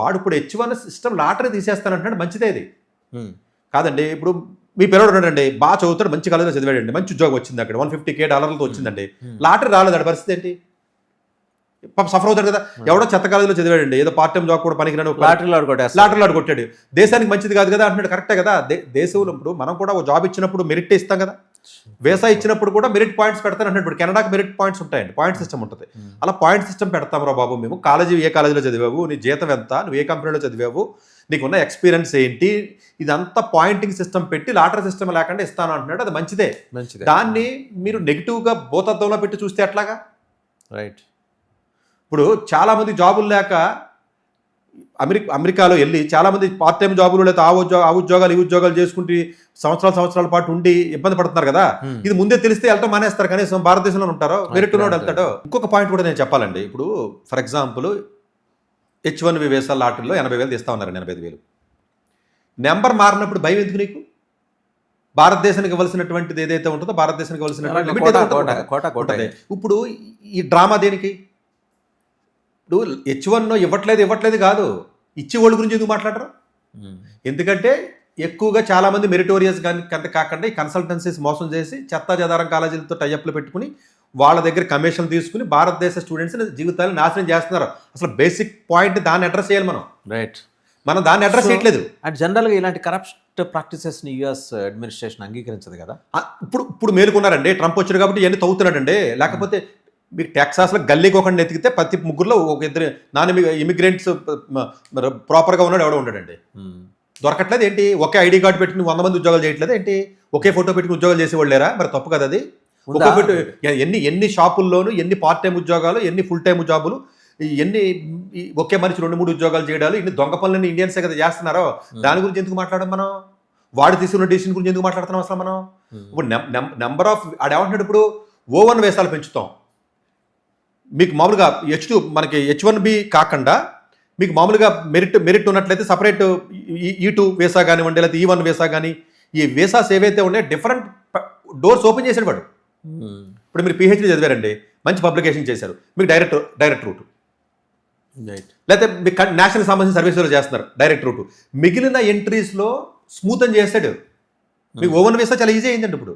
వాడు ఇప్పుడు H1 system lottery తీసేస్తానంటున్నాడు, మంచిదే ఇది కాదండి. ఇప్పుడు మీ పిల్లడు ఉన్నాడండి, బాగా చదువుతాడు, మంచి కాలేజీలో చదివాడండి, మంచి ఉద్యోగం వచ్చింది, అక్కడ $150,000 వచ్చిందండి, లాటరీ రాలేదు, ఆడి పరిస్థితి ఏంటి? సఫర్ అవుతాడు కదా. ఎవడో చెత్త కాలేజీలో చదివాడండి, ఏదో పార్ట్ టైం జాబ్ కూడా పనికిరాడు, లాటరీలో కొట్టాడు, దేశానికి మంచిది కాదు కదా అంటున్నాడు. కరెక్టే కదా. దేశంలో ఇప్పుడు మనం కూడా ఒక జాబ్ ఇచ్చినప్పుడు మెరిట్ ఇస్తాం కదా, వీసా ఇచ్చినప్పుడు కూడా మెరిట్ పాయింట్స్ పెడతాను అంటున్నాడు. ఇప్పుడు కెనడాకి మెరిట్ పాయింట్స్ ఉంటాయండి, పాయింట్ సిస్టమ్ ఉంటుంది. అలా పాయింట్ సిస్టమ్ పెడతాం రా బాబు మేము. ఏ కాలేజీలో చదివావు, నీ జీతం ఎంత, నువ్వు ఏ కంపెనీలో చదివావు, నీకున్న ఎక్స్పీరియన్స్ ఏంటి, ఇదంతా పాయింటింగ్ సిస్టమ్ పెట్టి లాటరీ సిస్టమ్ లేకుండా ఇస్తాను అంటున్నాడు. అది మంచిదే. దాన్ని మీరు నెగిటివ్గా భూతత్వంలో పెట్టి చూస్తే ఎట్లాగా? రైట్. ఇప్పుడు చాలామంది జాబులు లేక అమెరికాలో వెళ్ళి చాలామంది పార్ట్ టైం జాబులు లేదా ఆ ఉద్యోగాలు ఈ ఉద్యోగాలు చేసుకుంటూ సంవత్సరాల పాటు ఉండి ఇబ్బంది పడుతున్నారు కదా. ఇది ముందే తెలిస్తే వెళ్ళటం మానేస్తారు, కనీసం భారతదేశంలో ఉంటారో, మెరిట్ ఉన్నోడు వెళ్తాడో. ఇంకొక పాయింట్ కూడా నేను చెప్పాలండి. ఇప్పుడు ఫర్ ఎగ్జాంపుల్ H1B వీసా లాటరీలో 80,000 తీస్తా ఉన్నారు, 85,000. నెంబర్ మారినప్పుడు భయం ఎందుకు నీకు? భారతదేశానికి ఇవ్వాల్సినటువంటిది ఏదైతే ఉంటుందో, భారతదేశానికి ఇవ్వాల్సినటువంటి ఉంటుంది. ఇప్పుడు ఈ డ్రామా దేనికి? ఇప్పుడు H1 ఇవ్వట్లేదు కాదు, ఇచ్చే వాళ్ళ గురించి ఎందుకు మాట్లాడరు? ఎందుకంటే ఎక్కువగా చాలామంది మెరిటోరియస్ కంటే కాకుండా ఈ కన్సల్టెన్సీస్ మోసం చేసి చెత్తా చెదారం కాలేజీలతో టైఅప్లు పెట్టుకుని వాళ్ళ దగ్గర కమిషన్ తీసుకుని భారతదేశ స్టూడెంట్స్ని జీవితాలను నాశనం చేస్తున్నారు. అసలు బేసిక్ పాయింట్ దాన్ని అడ్రస్ చేయాలి మనం. రైట్. మనం దాన్ని అడ్రస్ చేయట్లేదు. అండ్ జనరల్గా ఇలాంటి కరప్ట్ ప్రాక్టీసెస్ని యుఎస్ అడ్మినిస్ట్రేషన్ అంగీకరించదు కదా. ఇప్పుడు మేలుకున్నారండి, ట్రంప్ వచ్చాడు కాబట్టి ఇవన్నీ తవ్వుతున్నాడండి. లేకపోతే మీకు టెక్సాస్లో గల్లీకి ఒకటి ఎతికితే ప్రతి ముగ్గురులో ఒక ఇద్దరు ఇమిగ్రెంట్స్ ప్రాపర్గా ఉన్నాడు ఎవడో ఉన్నాడండి. దొరకట్లేదు ఏంటి? ఒకే ఐడి కార్డు పెట్టుకుని 100 మంది ఉద్యోగాలు చేయట్లేదు ఏంటి? ఒకే ఫోటో పెట్టుకుని ఉద్యోగాలు చేసేవాళ్ళు లేరా? మరి తప్పు కదా అది. ఒక్కొక్కటి ఎన్ని షాపుల్లోనూ ఎన్ని పార్ట్ టైం ఉద్యోగాలు, ఎన్ని ఫుల్ టైం జాబులు, ఎన్ని ఒకే మనిషి 2-3 ఉద్యోగాలు చేయడాలు, ఇన్ని దొంగ పనులని ఇండియన్సే కదా చేస్తున్నారో. దాని గురించి ఎందుకు మాట్లాడడం మనం? వాడు తీసుకున్న డెసిషన్ గురించి ఎందుకు మాట్లాడుతున్నాం అసలు మనం? ఇప్పుడు నెంబర్ ఆఫ్ ఆడేమంటున్నాడు, ఇప్పుడు O1 వీసాలు పెంచుతాం, మీకు మామూలుగా H2 మనకి H1B కాకుండా మీకు మామూలుగా మెరిట్ ఉన్నట్లయితే సపరేట్ E2 వీసా కానివ్వండి, లేకపోతే E1 వీసా కానీ, ఈ వీసాస్ ఏవైతే ఉన్నాయో డిఫరెంట్ డోర్స్ ఓపెన్ చేసాడు వాడు. ఇప్పుడు మీరు PhD చదివారండి, మంచి పబ్లికేషన్ చేశారు, మీకు డైరెక్ట్ రూట్, లేకపోతే మీకు నేషనల్ సంబంధించిన సర్వీసులు చేస్తున్నారు, డైరెక్ట్ రూట్. మిగిలిన ఎంట్రీస్లో స్మూత్ అని చేస్తాడు. మీకు O1 వీసా చాలా ఈజీ అయిందండి ఇప్పుడు.